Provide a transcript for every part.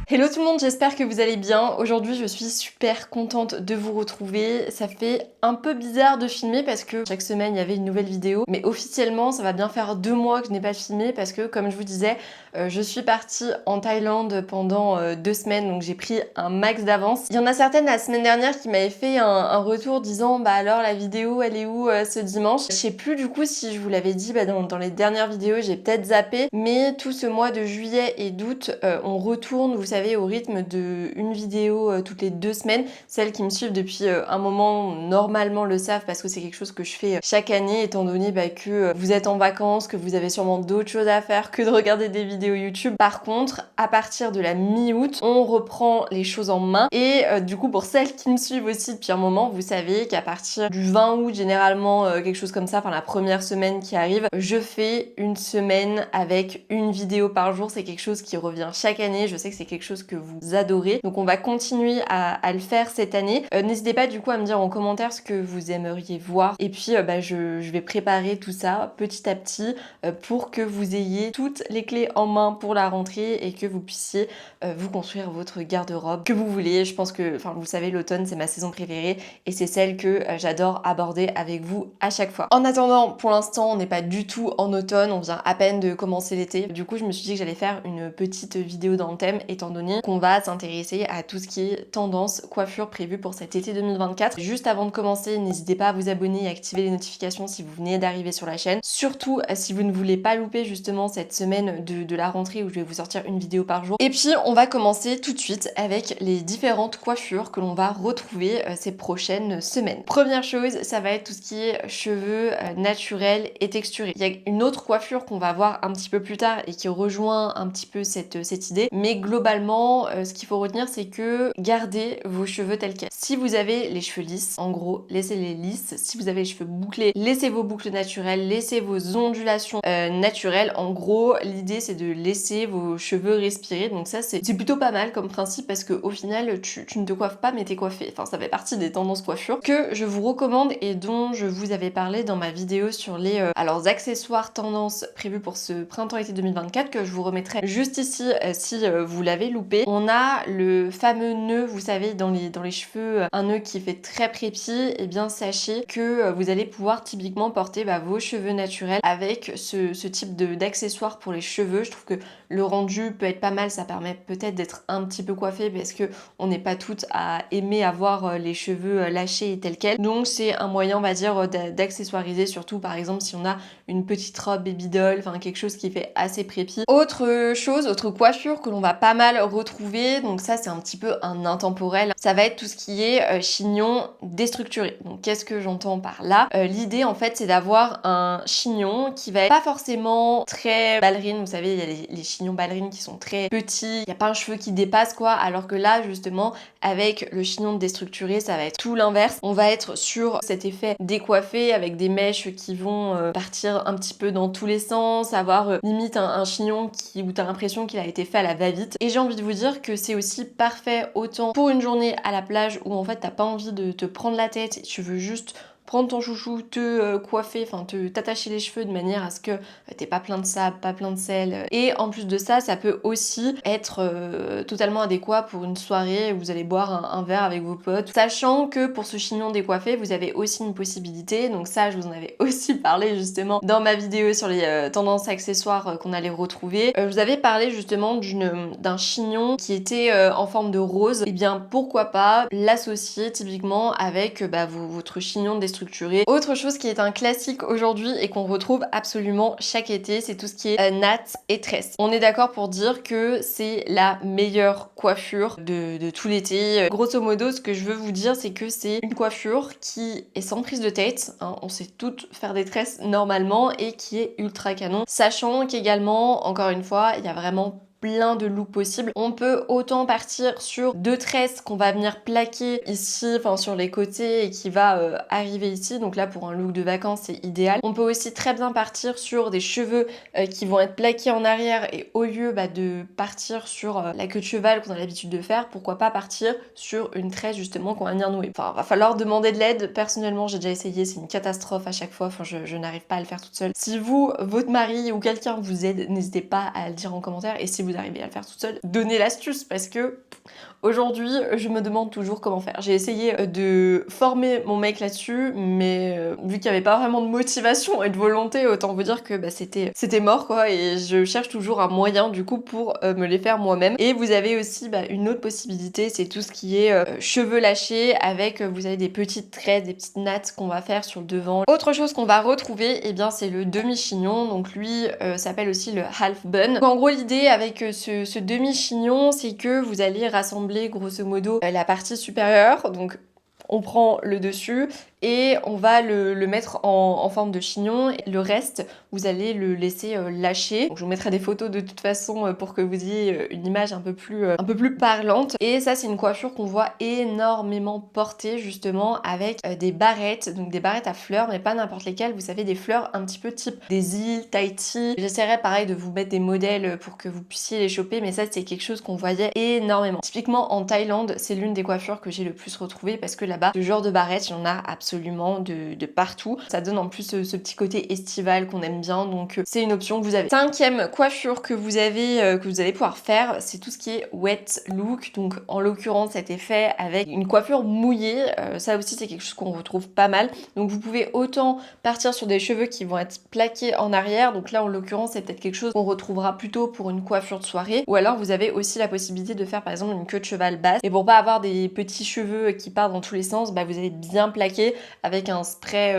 Hello tout le monde, j'espère que vous allez bien. Aujourd'hui, je suis super contente de vous retrouver. Ça fait un peu bizarre de filmer parce que chaque semaine, il y avait une nouvelle vidéo. Mais officiellement, ça va bien faire 2 mois que je n'ai pas filmé parce que, comme je vous disais, je suis partie en Thaïlande pendant 2 semaines, donc j'ai pris un max d'avance. Il y en a certaines la semaine dernière qui m'avaient fait un retour disant bah alors la vidéo elle est où ce dimanche. Je sais plus du coup si je vous l'avais dit dans les dernières vidéos, j'ai peut-être zappé, mais tout ce mois de juillet et d'août, on retourne, vous savez, au rythme de une vidéo toutes les 2 semaines. Celles qui me suivent depuis un moment normalement le savent parce que c'est quelque chose que je fais chaque année, étant donné que vous êtes en vacances, que vous avez sûrement d'autres choses à faire que de regarder des vidéos YouTube. Par contre, à partir de la mi-août, on reprend les choses en main et du coup pour celles qui me suivent aussi depuis un moment, vous savez qu'à partir du 20 août généralement, quelque chose comme ça, enfin la première semaine qui arrive, je fais une semaine avec une vidéo par jour. C'est quelque chose qui revient chaque année, je sais que c'est quelque chose que vous adorez, donc on va continuer à le faire cette année. N'hésitez pas du coup à me dire en commentaire ce que vous aimeriez voir et puis je vais préparer tout ça petit à petit pour que vous ayez toutes les clés en main pour la rentrée et que vous puissiez vous construire votre garde-robe que vous voulez. Je pense que, enfin vous savez, l'automne c'est ma saison préférée et c'est celle que j'adore aborder avec vous à chaque fois. En attendant, pour l'instant on n'est pas du tout en automne, on vient à peine de commencer l'été. Du coup je me suis dit que j'allais faire une petite vidéo dans le thème, étant donné qu'on va s'intéresser à tout ce qui est tendance coiffure prévue pour cet été 2024. Juste avant de commencer, n'hésitez pas à vous abonner et activer les notifications si vous venez d'arriver sur la chaîne. Surtout si vous ne voulez pas louper justement cette semaine de la rentrée où je vais vous sortir une vidéo par jour. Et puis on va commencer tout de suite avec les différentes coiffures que l'on va retrouver ces prochaines semaines. Première chose, ça va être tout ce qui est cheveux naturels et texturés. Il y a une autre coiffure qu'on va voir un petit peu plus tard et qui rejoint un petit peu cette idée, mais globalement ce qu'il faut retenir c'est que gardez vos cheveux tels quels. Si vous avez les cheveux lisses, en gros laissez-les lisses. Si vous avez les cheveux bouclés, laissez vos boucles naturelles, laissez vos ondulations naturelles. En gros l'idée c'est de laisser vos cheveux respirer, donc ça c'est plutôt pas mal comme principe parce que au final tu ne te coiffes pas mais t'es coiffé. Enfin ça fait partie des tendances coiffure que je vous recommande et dont je vous avais parlé dans ma vidéo sur les alors accessoires tendances prévus pour ce printemps-été 2024 que je vous remettrai juste ici si vous l'avez loupé. On a le fameux nœud, vous savez, dans les cheveux, un nœud qui fait très prépi. Et bien sachez que vous allez pouvoir typiquement porter vos cheveux naturels avec ce type d'accessoires pour les cheveux. Je trouve que le rendu peut être pas mal, ça permet peut-être d'être un petit peu coiffé parce que on n'est pas toutes à aimer avoir les cheveux lâchés et tels quels. Donc c'est un moyen, on va dire, d'accessoiriser, surtout par exemple si on a une petite robe baby doll, enfin quelque chose qui fait assez prépi. Autre chose, autre coiffure que l'on va pas mal retrouver, donc ça c'est un petit peu un intemporel, ça va être tout ce qui est chignon déstructuré. Donc qu'est-ce que j'entends par là? L'idée en fait c'est d'avoir un chignon qui va être pas forcément très ballerine, vous savez il y a les chignons ballerines qui sont très petits, il n'y a pas un cheveu qui dépasse quoi, alors que là justement avec le chignon déstructuré ça va être tout l'inverse. On va être sur cet effet décoiffé avec des mèches qui vont partir un petit peu dans tous les sens, avoir limite un chignon où t'as l'impression qu'il a été fait à la va-vite. Et j'ai envie de vous dire que c'est aussi parfait autant pour une journée à la plage où en fait t'as pas envie de te prendre la tête et tu veux juste prendre ton chouchou, te coiffer, enfin t'attacher les cheveux de manière à ce que t'aies pas plein de sable, pas plein de sel. Et en plus de ça, ça peut aussi être totalement adéquat pour une soirée où vous allez boire un verre avec vos potes. Sachant que pour ce chignon décoiffé, vous avez aussi une possibilité, donc ça je vous en avais aussi parlé justement dans ma vidéo sur les tendances accessoires qu'on allait retrouver. Je vous avais parlé justement d'un chignon qui était en forme de rose. Et bien pourquoi pas l'associer typiquement avec votre chignon déstructuré. Autre chose qui est un classique aujourd'hui et qu'on retrouve absolument chaque été, c'est tout ce qui est natte et tresse. On est d'accord pour dire que c'est la meilleure coiffure de tout l'été. Grosso modo, ce que je veux vous dire, c'est que c'est une coiffure qui est sans prise de tête, hein, on sait toutes faire des tresses normalement, et qui est ultra canon. Sachant qu'également, encore une fois, il y a vraiment plein de looks possibles. On peut autant partir sur 2 tresses qu'on va venir plaquer ici, enfin sur les côtés et qui va arriver ici. Donc là pour un look de vacances c'est idéal. On peut aussi très bien partir sur des cheveux qui vont être plaqués en arrière et au lieu de partir sur la queue de cheval qu'on a l'habitude de faire, pourquoi pas partir sur une tresse justement qu'on va venir nouer. Enfin va falloir demander de l'aide. Personnellement j'ai déjà essayé, c'est une catastrophe à chaque fois. Enfin je n'arrive pas à le faire toute seule. Si vous, votre mari ou quelqu'un vous aide, n'hésitez pas à le dire en commentaire. Et si vous vous arrivez à le faire toute seule, donnez l'astuce parce que aujourd'hui, je me demande toujours comment faire. J'ai essayé de former mon mec là-dessus, mais vu qu'il n'y avait pas vraiment de motivation et de volonté, autant vous dire que bah, c'était mort quoi, et je cherche toujours un moyen du coup pour me les faire moi-même. Et vous avez aussi bah, une autre possibilité, c'est tout ce qui est cheveux lâchés avec, vous avez des petites tresses, des petites nattes qu'on va faire sur le devant. Autre chose qu'on va retrouver, eh bien c'est le demi-chignon, donc lui s'appelle aussi le half bun. Donc, en gros l'idée avec ce demi-chignon, c'est que vous allez rassembler grosso modo la partie supérieure, donc on prend le dessus et on va le mettre en forme de chignon. Et le reste, vous allez le laisser lâcher. Donc, je vous mettrai des photos de toute façon pour que vous ayez une image un peu plus parlante. Et ça, c'est une coiffure qu'on voit énormément porter justement avec des barrettes. Donc des barrettes à fleurs, mais pas n'importe lesquelles. Vous savez, des fleurs un petit peu type des îles, Tahiti. J'essaierai pareil de vous mettre des modèles pour que vous puissiez les choper, mais ça, c'est quelque chose qu'on voyait énormément. Typiquement en Thaïlande, c'est l'une des coiffures que j'ai le plus retrouvée parce que là-bas, ce genre de barrettes, il y en a absolument de partout. Ça donne en plus ce petit côté estival qu'on aime bien, donc c'est une option que vous avez. Cinquième coiffure que vous allez pouvoir faire, c'est tout ce qui est wet look. Donc en l'occurrence, c'était fait avec une coiffure mouillée. Ça aussi, c'est quelque chose qu'on retrouve pas mal. Donc vous pouvez autant partir sur des cheveux qui vont être plaqués en arrière. Donc là, en l'occurrence, c'est peut-être quelque chose qu'on retrouvera plutôt pour une coiffure de soirée. Ou alors, vous avez aussi la possibilité de faire par exemple une queue de cheval basse. Et pour pas avoir des petits cheveux qui partent dans tous les sens, bah, vous allez bien plaquer avec un spray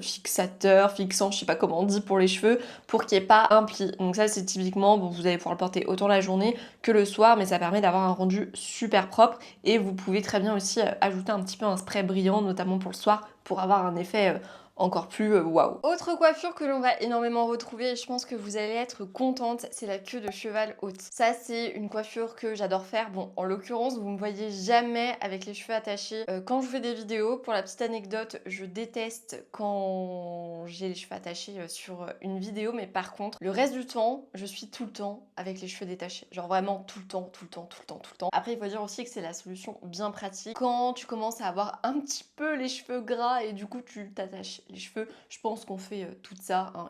fixant, je sais pas comment on dit pour les cheveux, pour qu'il n'y ait pas un pli. Donc ça, c'est typiquement, bon, vous allez pouvoir le porter autant la journée que le soir, mais ça permet d'avoir un rendu super propre. Et vous pouvez très bien aussi ajouter un petit peu un spray brillant, notamment pour le soir, pour avoir un effet encore plus waouh. Autre coiffure que l'on va énormément retrouver, et je pense que vous allez être contente, c'est la queue de cheval haute. Ça, c'est une coiffure que j'adore faire. Bon, en l'occurrence, vous me voyez jamais avec les cheveux attachés quand je fais des vidéos. Pour la petite anecdote, je déteste quand j'ai les cheveux attachés sur une vidéo, mais par contre, le reste du temps, je suis tout le temps avec les cheveux détachés. Genre vraiment tout le temps, tout le temps, tout le temps, tout le temps. Après, il faut dire aussi que c'est la solution bien pratique quand tu commences à avoir un petit peu les cheveux gras et du coup, tu t'attaches les cheveux. Je pense qu'on fait tout ça, hein.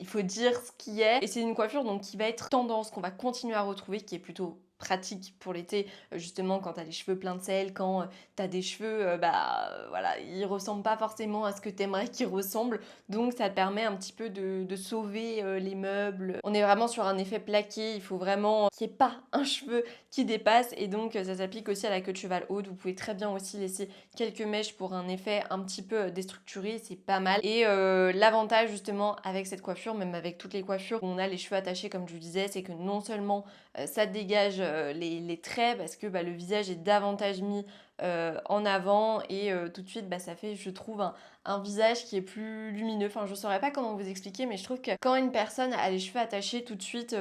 Il faut dire ce qui est. Et c'est une coiffure donc qui va être tendance, qu'on va continuer à retrouver, qui est plutôt pratique pour l'été, justement quand t'as les cheveux pleins de sel, quand t'as des cheveux, voilà, ils ressemblent pas forcément à ce que t'aimerais qu'ils ressemblent, donc ça te permet un petit peu de sauver les meubles. On est vraiment sur un effet plaqué, il faut vraiment qu'il n'y ait pas un cheveu qui dépasse, et donc ça s'applique aussi à la queue de cheval haute. Vous pouvez très bien aussi laisser quelques mèches pour un effet un petit peu déstructuré, c'est pas mal. Et l'avantage justement avec cette coiffure, même avec toutes les coiffures où on a les cheveux attachés comme je vous disais, c'est que non seulement ça dégage les traits parce que le visage est davantage mis en avant, et tout de suite ça fait, je trouve, un visage qui est plus lumineux. Enfin, je saurais pas comment vous expliquer, mais je trouve que quand une personne a les cheveux attachés, tout de suite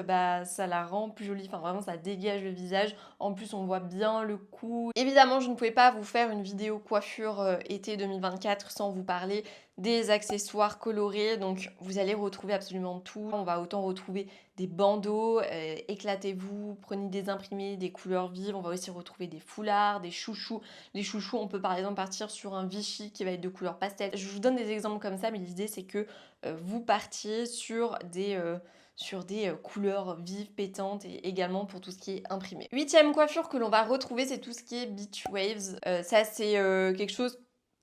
ça la rend plus jolie. Enfin, vraiment, ça dégage le visage. En plus, on voit bien le cou. Évidemment, je ne pouvais pas vous faire une vidéo coiffure été 2024 sans vous parler des accessoires colorés. Donc vous allez retrouver absolument tout. On va autant retrouver des bandeaux, éclatez-vous, prenez des imprimés, des couleurs vives. On va aussi retrouver des foulards, des chouchous. Les chouchous, on peut par exemple partir sur un Vichy qui va être de couleur pastel. Je vous donne des exemples comme ça, mais l'idée c'est que vous partiez sur des couleurs vives, pétantes, et également pour tout ce qui est imprimé. Huitième coiffure que l'on va retrouver, c'est tout ce qui est beach waves. Ça, c'est quelque chose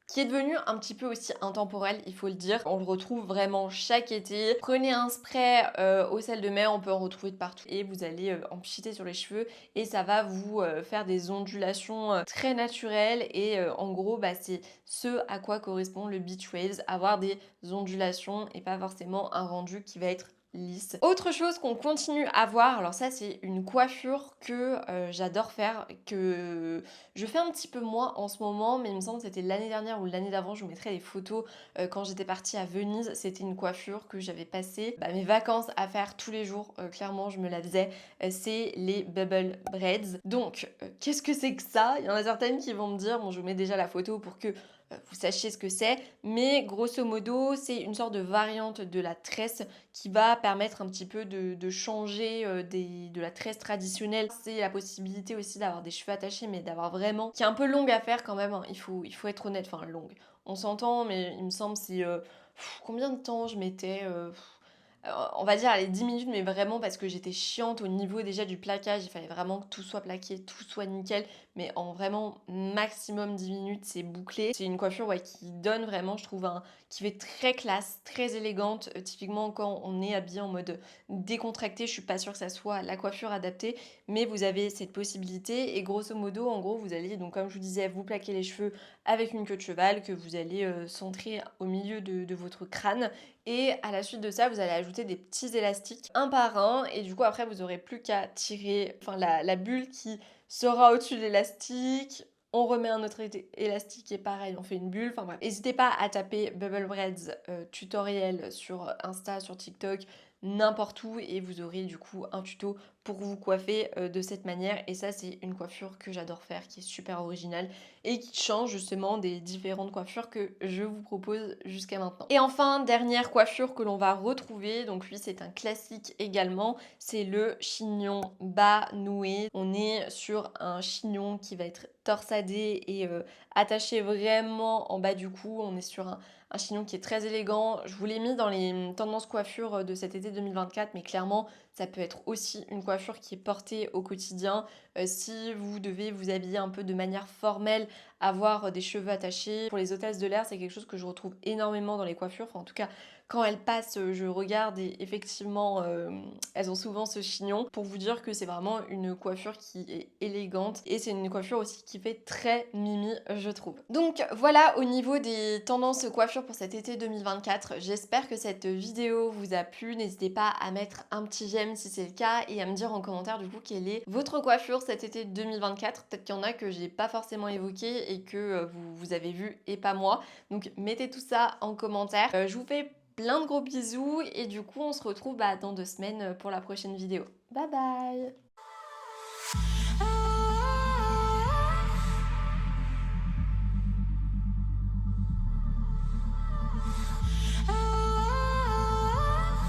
qui est devenu un petit peu aussi intemporel, il faut le dire. On le retrouve vraiment chaque été. Prenez un spray au sel de mer, on peut en retrouver de partout. Et vous allez en pchiter sur les cheveux et ça va vous faire des ondulations très naturelles. Et en gros, c'est ce à quoi correspond le beach waves. Avoir des ondulations et pas forcément un rendu qui va être lisse. Autre chose qu'on continue à voir, alors ça c'est une coiffure que j'adore faire, que je fais un petit peu moins en ce moment, mais il me semble que c'était l'année dernière ou l'année d'avant. Je vous mettrai les photos quand j'étais partie à Venise. C'était une coiffure que j'avais passé mes vacances à faire tous les jours. Clairement, je me la faisais. C'est les bubble braids. Donc, qu'est-ce que c'est que ça? Il y en a certaines qui vont me dire, bon, je vous mets déjà la photo pour que vous sachiez ce que c'est, mais grosso modo c'est une sorte de variante de la tresse qui va permettre un petit peu de changer de la tresse traditionnelle. C'est la possibilité aussi d'avoir des cheveux attachés, mais d'avoir vraiment, qui est un peu longue à faire quand même, hein. Il faut être honnête, enfin longue, on s'entend, mais il me semble c'est combien de temps je mettais on va dire allez 10 minutes, mais vraiment parce que j'étais chiante au niveau déjà du plaquage. Il fallait vraiment que tout soit plaqué, tout soit nickel, mais en vraiment maximum 10 minutes, c'est bouclé. C'est une coiffure ouais, qui donne vraiment, je trouve, qui fait très classe, très élégante. Typiquement, quand on est habillé en mode décontracté, je suis pas sûre que ça soit la coiffure adaptée, mais vous avez cette possibilité. Et grosso modo, en gros, vous allez, donc comme je vous disais, vous plaquer les cheveux avec une queue de cheval que vous allez centrer au milieu de votre crâne. Et à la suite de ça, vous allez ajouter des petits élastiques un par un. Et du coup, après, vous aurez plus qu'à tirer la bulle qui sera au-dessus de l'élastique. On remet un autre élastique et pareil, on fait une bulle. Enfin bref, n'hésitez pas à taper Bubble Braids tutoriel sur Insta, sur TikTok, n'importe où et vous aurez du coup un tuto pour vous coiffer de cette manière. Et ça, c'est une coiffure que j'adore faire, qui est super originale et qui change justement des différentes coiffures que je vous propose jusqu'à maintenant. Et enfin, dernière coiffure que l'on va retrouver, donc lui c'est un classique également, c'est le chignon bas noué. On est sur un chignon qui va être torsadé et attaché vraiment en bas du cou. On est sur un chignon qui est très élégant. Je vous l'ai mis dans les tendances coiffure de cet été 2024, mais clairement, ça peut être aussi une coiffure qui est portée au quotidien. Si vous devez vous habiller un peu de manière formelle, avoir des cheveux attachés. Pour les hôtesses de l'air, c'est quelque chose que je retrouve énormément dans les coiffures. Enfin, en tout cas, quand elles passent, je regarde et effectivement, elles ont souvent ce chignon. Pour vous dire que c'est vraiment une coiffure qui est élégante et c'est une coiffure aussi qui fait très mimi, je trouve. Donc voilà au niveau des tendances coiffure pour cet été 2024. J'espère que cette vidéo vous a plu. N'hésitez pas à mettre un petit j'aime si c'est le cas et à me dire en commentaire du coup quelle est votre coiffure cet été 2024. Peut-être qu'il y en a que j'ai pas forcément évoqué et que vous avez vu et pas moi. Donc mettez tout ça en commentaire. Je vous fais plein de gros bisous et du coup on se retrouve dans 2 semaines pour la prochaine vidéo. Bye bye!